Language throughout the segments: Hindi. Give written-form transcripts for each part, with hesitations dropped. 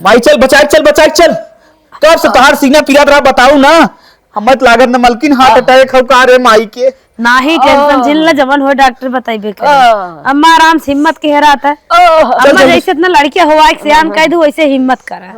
माई चल बचाए चल। कब से तोहार सीना पीरात रहा बताऊ ना। हमत लागत न मलकिन हार्ट अटैक हो का रे माई के। नाही टेंशन जिल्ला जवन हो डॉक्टर बताइबे कर। अम्मा आराम से हिम्मत के रात है। अम्मा जैसे इतना लड़के हवा से आम कह दू वैसे हिम्मत करा।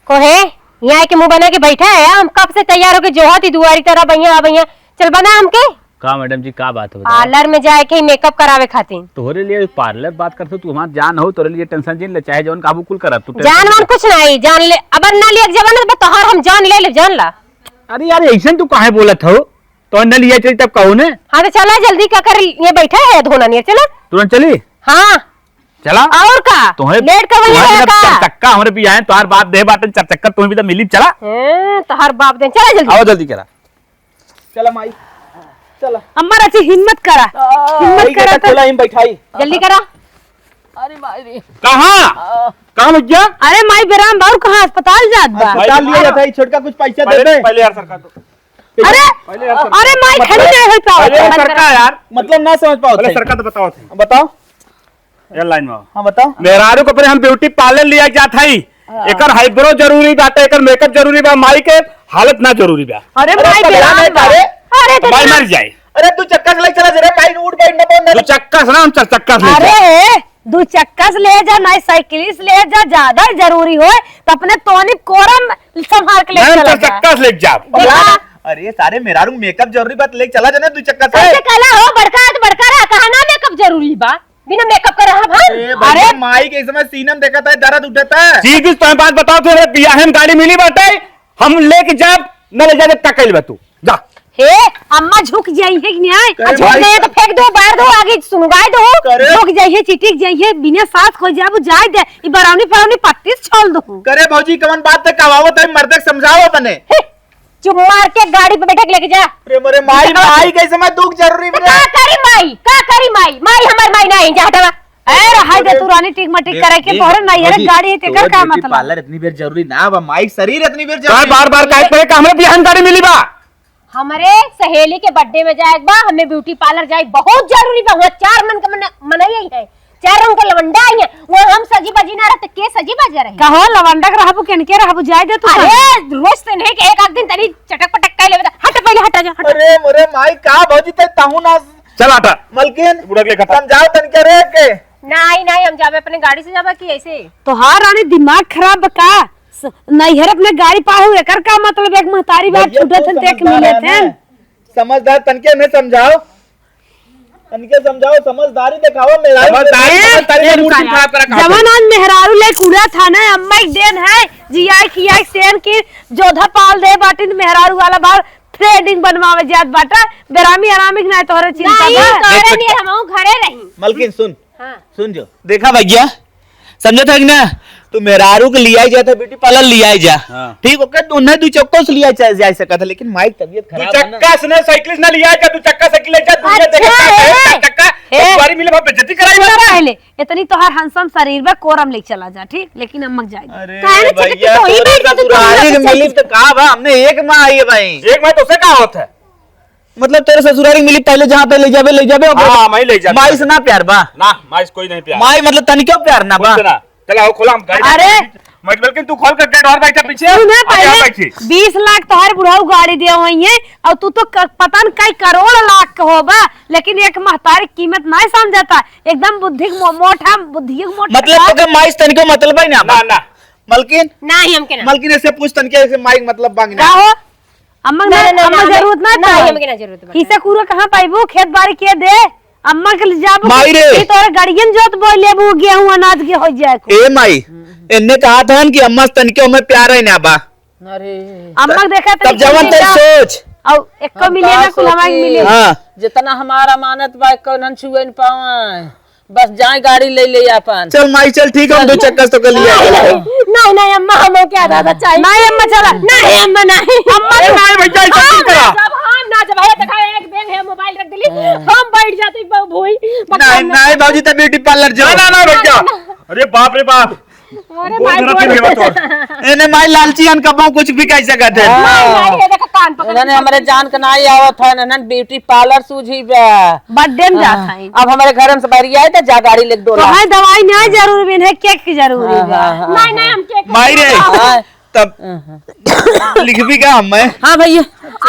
कोहे यहाँ के मुंह बना के बैठा है। हम कब से तैयार होके जोहत ही दुआरी तरह भैया चल बना हमके। का मैडम जी का बात है? पार्लर में जाए के मेकअप करावे खातिर। तोहरे लिए पार्लर बात करते तू हमार जान हो तोरे लिए टेंशन जिन ले चाहे जवन काबू कुल करत तू जान मान कुछ नहीं जान ले अब ना लिया जवन तोहर हम जान ले जान ला। अरे यार ऐसा तू काहे बोलत हो? तो न लिया चली तब कहू ने। हाँ तो चला जल्दी का कर ये बैठा है धोना नहीं चला तुरंत चली। हाँ चला और का तुम्हें लेट कर वही का चक्का हमरे भी आए तोहार बाप दे बाटन चार चक्कर तुम्हें भी तो मिली। चला तोहर बाप दे चला जल्दी आओ जल्दी करा। चला माई चला। अम्मा अच्छी हिम्मत करा चला हम बैठाई जल्दी करा। अरे माई रे कहाँ भैया? अरे माई बेराम बाबू कहाँ अस्पताल जात बा। अस्पताल लिया जाता है छोटका कुछ पैसा दे दे पहले यार सरकार तो अरे माई खड़ी नहीं हो पाओ सरकार यार मतलब ना समझ पाओ। पहले सरकार तो बताओ थे। बताओ यार लाइन में हाँ बताओ। मेहरारू को हम ब्यूटी पार्लर लिया जात है। एकर हाइब्रो जरूरी बाटे एकर मेकअप जरूरी बा माई के हालत ना जरूरी बा। अरे माई बेराम बा। अरे माई मर जाए। अरे तू चक्का से ले चला जरा माई उठ बैठ ना बोल तू चक्का से ना हम चल चक्का से अरे दू चक्का से ले जा ना साइकिल से ले जा ज्यादा जरूरी हो तो अपने तोनी कोरम संभाल के ले चला चक्का से ले जा। अरे सारे मेहरारू मेकअप जरूरी बात ले चला जाना तू चक्का से। ऐसे कहला हो बड़का है तो बड़का रहा कहा ना मेकअप जरूरी बा बिना मेकअप कर रहा भाई। अरे माई के समय सीनम देखा था दर्द उठता है। सीधी तो बात बताओ थे बियाह में गाड़ी मिली बाटे हम लेके जा न ले जाने तक बा तू जा। हे अम्मा झुक जाई है कि नहीं झुक गए तो फेंक दो बाहर दो आगे सुनगाए दो झुक जाई है चिटिक जाई है बिना सांस खो जाबू जाय दे ई बरावनी परावनी पत्ती छोड़ दो। करे भौजी कवन बात तक कहावत है मर्द समझाओ बने। चुप मार के गाड़ी पे बैठा के लेके जा। अरे मरे माई के समय दुख जरूरी का करी माई हमार माई नहीं जा हटवा। अरे हाय दे तू रानी टिक मटिक करे के तोहरे नहीं है गाड़ी है तेकर का मतलब। पार्लर इतनी देर जरूरी ना बा माई शरीर इतनी देर जरूरी। बार काहे पे का हमरे बियाह में गाड़ी मिली बा। हमारे सहेली के बर्थडे में जाए बा हमें ब्यूटी पार्लर जाए बहुत जरूरी बा। वहाँ 4 मन का मनाई है 4 रंग का लवंडा आई है वो हम सजी बजी ना रहते के सजी बजा रहे कहो लवंडा के रहबू केनके रहबू जाय दे तू। अरे रोज से नहीं कि एक आध दिन तनी चटक पटक कर लेबे हट पहले हटा जा। अरे मोरे माई का भौजी ते ताहू ना चल हटा मलकिन बुढ़ा के खत्म समझाओ तन के रे के नहीं हम जाबे अपने गाड़ी से जाबे कि ऐसे तोहार रानी दिमाग खराब का नहीं है अपने गाड़ी पाहू एकर का मतलब एक महतारी बात छूटत हन देख मिले थे। समझदार तनके में समझाओ तनके समझाओ समझदारी दिखाओ जवान आज मेहरारू ले कूड़ा था ना अम्मा एक देन है जिया किया सेन की जोधा पाल दे बाटी मेहरारू वाला बार थ्रेडिंग बनवावे जात बाटा बेरामी आरामी नहीं तोहरे चिंता नहीं हम घरे रही। मलकिन सुन हाँ। सुन जो देखा भैया समझा था कि ना तू मेहरारू के लिया जा था ब्यूटी पार्लर लिया जा ठीक ओके तू न दू चक्कों से लिया जा सका था लेकिन माइक तबीयत खराब है ना। चक्का से ना साइकिल ना लिया जा तू चक्का साइकिल ले जा दुनिया देखे चक्का गाड़ी मिले बहुत बेइज्जती कराई बा पहले इतनी तोहार हंसम शरीर में कोरम ले चला जा ठीक लेकिन अम्मक जाए। अरे भैया ससुराली मिली तो कहा बा हमने एक माँ आई है भाई एक मैं तो से का होता है मतलब तेरे ससुराली मिली पहले जहाँ पे ले जाबे हां मैं ले जा माई से ना प्यार बा ना माई से कोई नहीं प्यार माई मतलब तनी क्यों प्यार ना बा चला आओ खोला हम गाड़ी। अरे बल्कि तू खोल कर गेट और बैठा पीछे सुना पहले 20 लाख तोहार बुढ़ाऊ गाड़ी दे हुई है और तू तो पता न कई करोड़ लाख का होगा लेकिन एक महतारी कीमत नहीं समझता एकदम बुद्धि मोटा मतलब तो माई से तनी को मतलब है ना ना मलकिन नहीं हम के ना मलकिन ऐसे पूछ तन के ऐसे माइक मतलब बांग का हो अम्मा अम्मा जरूरत ना हम के ना जरूरत हिस्सा कूड़ा कहां पाइबू खेत बाड़ी के दे अम्मा के जाबू माई रे तोरे गाड़ियन जोत बोल लेबू गेहूं अनाज के हो जाए ए माई इन्ने कहा था कि अम्मा से तन के में प्यार है ना बा अरे अम्मा देखा तब जवन ते सोच और एक को मिले ना कुलवा मिले हां जितना हमारा अमानत बा कौन छुए न पावे बस जाए गाड़ी ले अपन। चल माई चल ठीक हम 2 चक्कर तो कर लिया नहीं अम्मा हमें क्या दादा चाहिए नहीं अम्मा चला नहीं अम्मा नहीं अम्मा नहीं भैया चल करा जब हम ना जब है दिखा एक बैग है मोबाइल रख दिली हम बैठ जाते भोई नहीं भाजी तो ब्यूटी पार्लर जाओ ना भैया अरे बाप रे बाप अरे बोल माई जरा बोल। फिर हेवा तोड़। एने माई लालची अन कबो कुछ भी कह सकत है माई ये देखा कान पकड़ इन्होंने हमारे जान के नहीं आवत है इन्होंने ब्यूटी पार्लर सूझी बा बर्थडे में जाता है अब हमारे घर में से बाहर आए तो जा गाड़ी लेके तो डोला है दवाई नहीं जरूरी है केक की जरूरी है नहीं नहीं हम केक माई रे हाँ। तब लिख भी का मैं हाँ भैया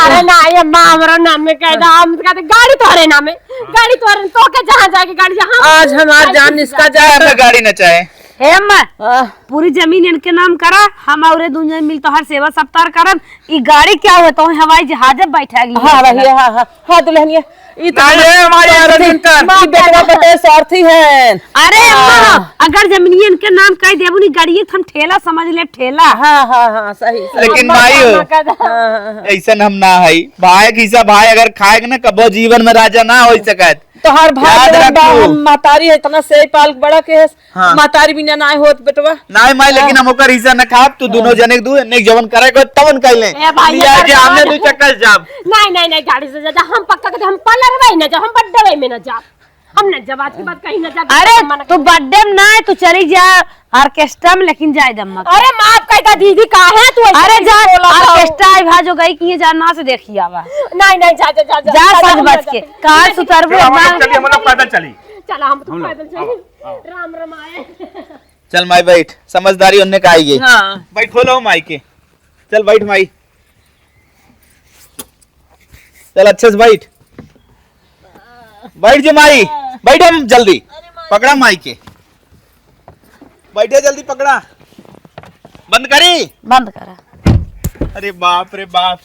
अरे नहीं अम्मा हमारा नाम में कह दा हम कहते गाड़ी तोरे नाम में गाड़ी तोरे तो के जहां जाके गाड़ी जहां आज हमार जान इसका जा हमें गाड़ी न चाहे हे अम्मा हाँ। पूरी जमीन इनके नाम करा हम और दुनिया मिल तो हर सेवा सप्ताह करन ई गाड़ी क्या हुआ तो हवाई जहाज में बैठा गई हाँ भैया हाँ हाँ हाँ दुल्हनिया ये तो नहीं, ये हमारे अरविंदर। ये बेटवा बटे सारथी हैं अरे अम्मा अगर जमीन इनके नाम कह देबू नी गाड़ी हम ठेला समझ ले ठेला हाँ हाँ हाँ सही सही लेकिन माई ऐसा हम ना है भाई किसा भाई अगर खाएगा ना कबो जीवन में राजा ना हो सकत तो हर भाई याद बड़ा बा, रखो। हम मातारी है इतना से पाल बड़ा के है हाँ। मातारी बिना ना होत बेटवा नहीं माई लेकिन हम ओकर हिस्सा न खाब तू दोनों जने के दू नेक जवन करे को तवन कहले ए भाई, लिया ये जे हमने कर दू चक्कर जाब नहीं नहीं नहीं गाड़ी से जा हम पक्का कहते हम पार्लर में ना जा हम बर्थडे में ना जा हम न जब आज की बात कहीं ना जा अरे तू बर्थडे में ना है तू चली जा ऑर्केस्ट्रा में लेकिन जाए दम्मा अरे माफ कहता दीदी कहा है तू ऐसे अरे जा बोला था? ऑर्केस्ट्रा आई भा जो गई कि जाना से देखी आवा नहीं नहीं जा जा जा जा सज बच के कार सुतरबू चलो, हम ना लोग चलिए, हम लोग पैदल चली। चला हम तो पैदल चले राम रमाए चल माई बैठ समझदारी उनने का आई गई हाँ बैठो लो माई के चल बैठ माई चल अच्छे से बैठ बैठ जे माई बैठ हम जल्दी पकड़ा माई के बैठे जल्दी पकड़ा बंद करी बंद करा अरे बाप रे बाप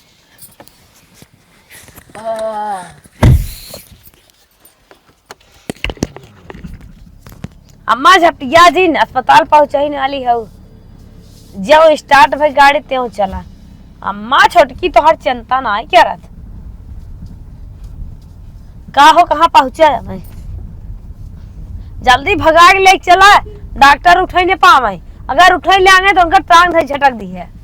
अम्मा झपटिया जी अस्पताल पहुंचाई वाली है जो स्टार्ट भई गाड़ी त्यों चला अम्मा छोटकी तो हर चिंता ना है क्या रहा का हो कहाँ पहुंचा मैं जल्दी भगा के लेके चला डॉक्टर उठे नहीं पावे अगर उठे ले आगे तो उनका टांग झटक दी है